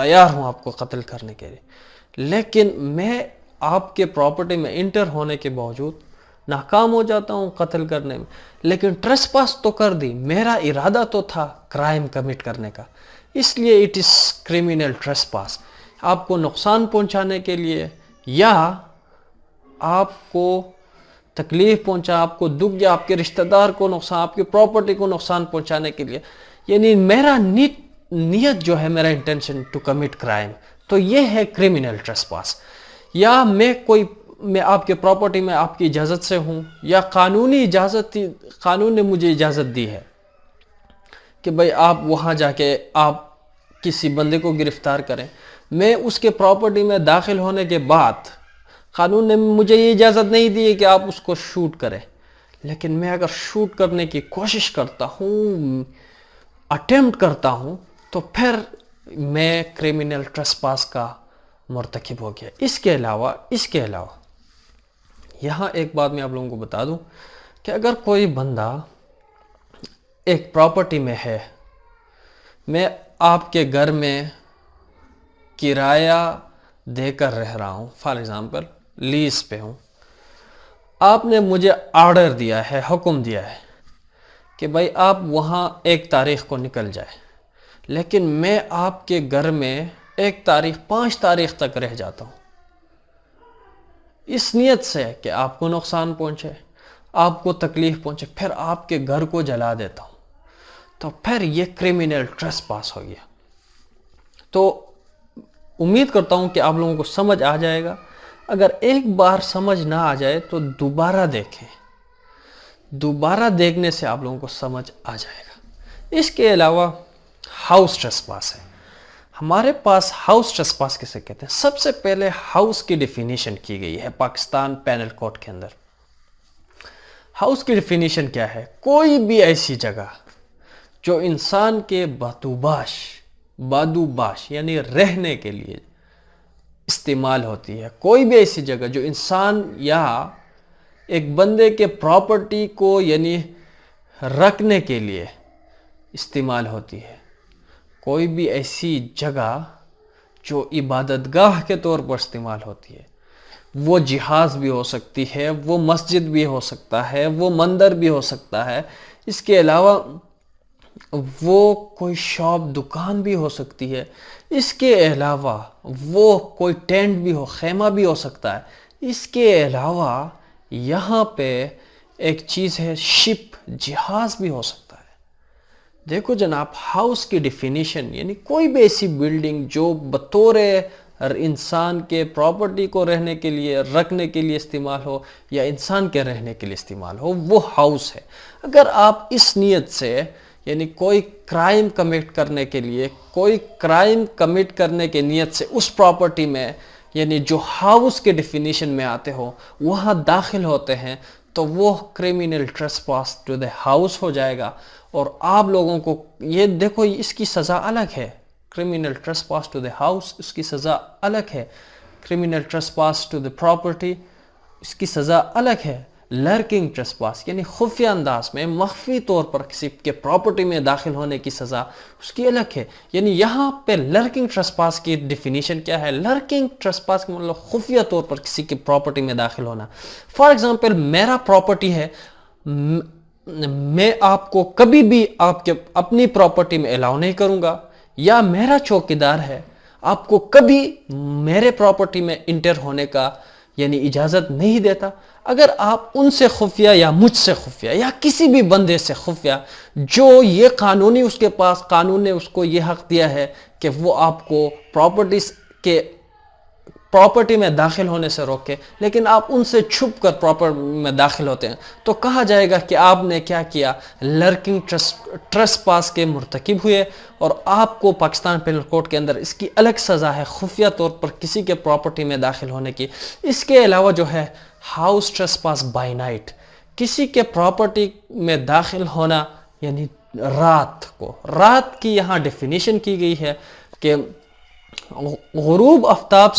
تیار ہوں آپ کو قتل کرنے کے لیے، لیکن میں آپ کے پراپرٹی میں انٹر ہونے کے باوجود ناکام ہو جاتا ہوں قتل کرنے میں، لیکن ٹریسپاس تو کر دی، میرا ارادہ تو تھا کرائم کمٹ کرنے کا، اس لیے اٹ از کریمنل ٹریسپاس۔ آپ کو نقصان پہنچانے کے لیے یا آپ کو تکلیف پہنچا، آپ کو دکھ یا آپ کے رشتہ دار کو نقصان، آپ کی پراپرٹی کو نقصان پہنچانے کے لیے، یعنی میرا نیت جو ہے، میرا انٹینشن ٹو کمٹ کرائم، تو یہ ہے کریمنل ٹریسپاس۔ یا میں آپ کے پراپرٹی میں آپ کی اجازت سے ہوں، یا قانونی اجازت تھی، قانون نے مجھے اجازت دی ہے کہ بھئی آپ وہاں جا کے آپ کسی بندے کو گرفتار کریں، میں اس کے پراپرٹی میں داخل ہونے کے بعد قانون نے مجھے یہ اجازت نہیں دی ہے کہ آپ اس کو شوٹ کریں، لیکن میں اگر شوٹ کرنے کی کوشش کرتا ہوں، اٹیمپٹ کرتا ہوں، تو پھر میں کریمنل ٹریسپاس کا مرتکب ہو گیا۔ اس کے علاوہ یہاں ایک بات میں آپ لوگوں کو بتا دوں کہ اگر کوئی بندہ ایک پراپرٹی میں ہے، میں آپ کے گھر میں کرایہ دے کر رہ رہا ہوں، فار ایگزامپل لیز پہ ہوں، آپ نے مجھے آرڈر دیا ہے، حکم دیا ہے کہ بھائی آپ وہاں 1 تاریخ کو نکل جائے، لیکن میں آپ کے گھر میں 1 تاریخ 5 تاریخ تک رہ جاتا ہوں، اس نیت سے کہ آپ کو نقصان پہنچے، آپ کو تکلیف پہنچے، پھر آپ کے گھر کو جلا دیتا ہوں، تو پھر یہ کریمنل ٹریسپاس ہو گیا۔ تو امید کرتا ہوں کہ آپ لوگوں کو سمجھ آ جائے گا۔ اگر ایک بار سمجھ نہ آ جائے تو دوبارہ دیکھیں، دوبارہ دیکھنے سے آپ لوگوں کو سمجھ آ جائے گا۔ اس کے علاوہ ہاؤس ٹریسپاس ہے۔ ہمارے پاس ہاؤس ٹریسپاس کسے کہتے ہیں؟ سب سے پہلے ہاؤس کی ڈیفینیشن کی گئی ہے پاکستان پینل کوڈ کے اندر۔ ہاؤس کی ڈیفینیشن کیا ہے؟ کوئی بھی ایسی جگہ جو انسان کے بادوباش یعنی رہنے کے لیے استعمال ہوتی ہے، کوئی بھی ایسی جگہ جو انسان یا ایک بندے کے پراپرٹی کو یعنی رکھنے کے لیے استعمال ہوتی ہے، کوئی بھی ایسی جگہ جو عبادت گاہ کے طور پر استعمال ہوتی ہے، وہ جہاز بھی ہو سکتی ہے، وہ مسجد بھی ہو سکتا ہے، وہ مندر بھی ہو سکتا ہے، اس کے علاوہ وہ کوئی شاپ دکان بھی ہو سکتی ہے، اس کے علاوہ وہ کوئی ٹینٹ بھی ہو، خیمہ بھی ہو سکتا ہے، اس کے علاوہ یہاں پہ ایک چیز ہے شپ، جہاز بھی ہو سکتا ہے۔ دیکھو جناب، ہاؤس کی ڈیفینیشن یعنی کوئی بھی ایسی بلڈنگ جو بطور انسان کے پراپرٹی کو رہنے کے لیے، رکھنے کے لیے استعمال ہو یا انسان کے رہنے کے لیے استعمال ہو، وہ ہاؤس ہے۔ اگر آپ اس نیت سے یعنی کوئی کرائم کمٹ کرنے کے لیے، کوئی کرائم کمٹ کرنے کے نیت سے اس پراپرٹی میں یعنی جو ہاؤس کے ڈیفینیشن میں آتے ہو وہاں داخل ہوتے ہیں، تو وہ کریمنل ٹریسپاس ٹو دی ہاؤس ہو جائے گا۔ اور آپ لوگوں کو یہ دیکھو، اس کی سزا الگ ہے۔ کریمنل ٹریسپاس ٹو دی ہاؤس، اس کی سزا الگ ہے۔ کریمنل ٹریسپاس ٹو دی پراپرٹی، اس کی سزا الگ ہے۔ لرکنگ ٹریسپاس یعنی خفیہ انداز میں مخفی طور پر کسی کے پراپرٹی میں داخل ہونے کی سزا اس کی الگ ہے۔ یعنی یہاں پہ لرکنگ ٹریسپاس کی ڈیفینیشن کیا ہے؟ لرکنگ ٹریسپاس کا مطلب خفیہ طور پر کسی کی پراپرٹی میں داخل ہونا۔ فار ایگزامپل میرا پراپرٹی ہے، میں آپ کو کبھی بھی آپ کے اپنی پراپرٹی میں الاؤ نہیں کروں گا، یا میرا چوکیدار ہے، آپ کو کبھی میرے پراپرٹی میں انٹر ہونے کا یعنی اجازت نہیں دیتا۔ اگر آپ ان سے خفیہ یا مجھ سے خفیہ یا کسی بھی بندے سے خفیہ جو یہ قانونی اس کے پاس، قانون نے اس کو یہ حق دیا ہے کہ وہ آپ کو پراپرٹی میں داخل ہونے سے روکے، لیکن آپ ان سے چھپ کر پراپرٹی میں داخل ہوتے ہیں، تو کہا جائے گا کہ آپ نے کیا کیا؟ لرکنگ ٹریسپاس کے مرتکب ہوئے، اور آپ کو پاکستان پینل کوڈ کے اندر اس کی الگ سزا ہے، خفیہ طور پر کسی کے پراپرٹی میں داخل ہونے کی۔ اس کے علاوہ جو ہے ہاؤس ٹریسپاس بائی نائٹ، کسی کے پراپرٹی میں داخل ہونا یعنی رات کی یہاں ڈیفینیشن کی گئی ہے کہ غروب آفتاب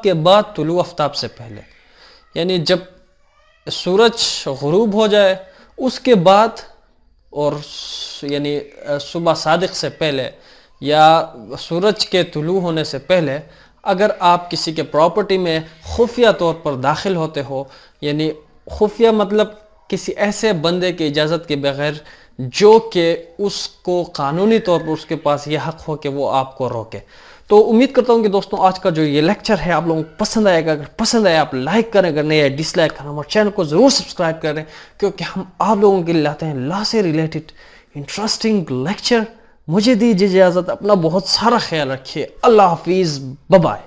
کے بعد طلوع آفتاب سے پہلے، یعنی جب سورج غروب ہو جائے اس کے بعد، اور یعنی صبح صادق سے پہلے، یا سورج کے طلوع ہونے سے پہلے اگر آپ کسی کے پراپرٹی میں خفیہ طور پر داخل ہوتے ہو، یعنی خفیہ مطلب کسی ایسے بندے کی اجازت کے بغیر جو کہ اس کو قانونی طور پر اس کے پاس یہ حق ہو کہ وہ آپ کو روکے. تو امید کرتا ہوں کہ دوستوں آج کا جو یہ لیکچر ہے آپ لوگوں کو پسند آئے گا. اگر پسند آئے آپ لائک کریں، اگر نہیں ہے ڈس لائک کریں. ہمارے چینل کو ضرور سبسکرائب کریں کیونکہ ہم آپ لوگوں کے لیے لاتے ہیں لا سے ریلیٹڈ انٹرسٹنگ لیکچر. مجھے دیجیے اجازت، اپنا بہت سارا خیال رکھیے. اللہ حافظ، بائے بائے.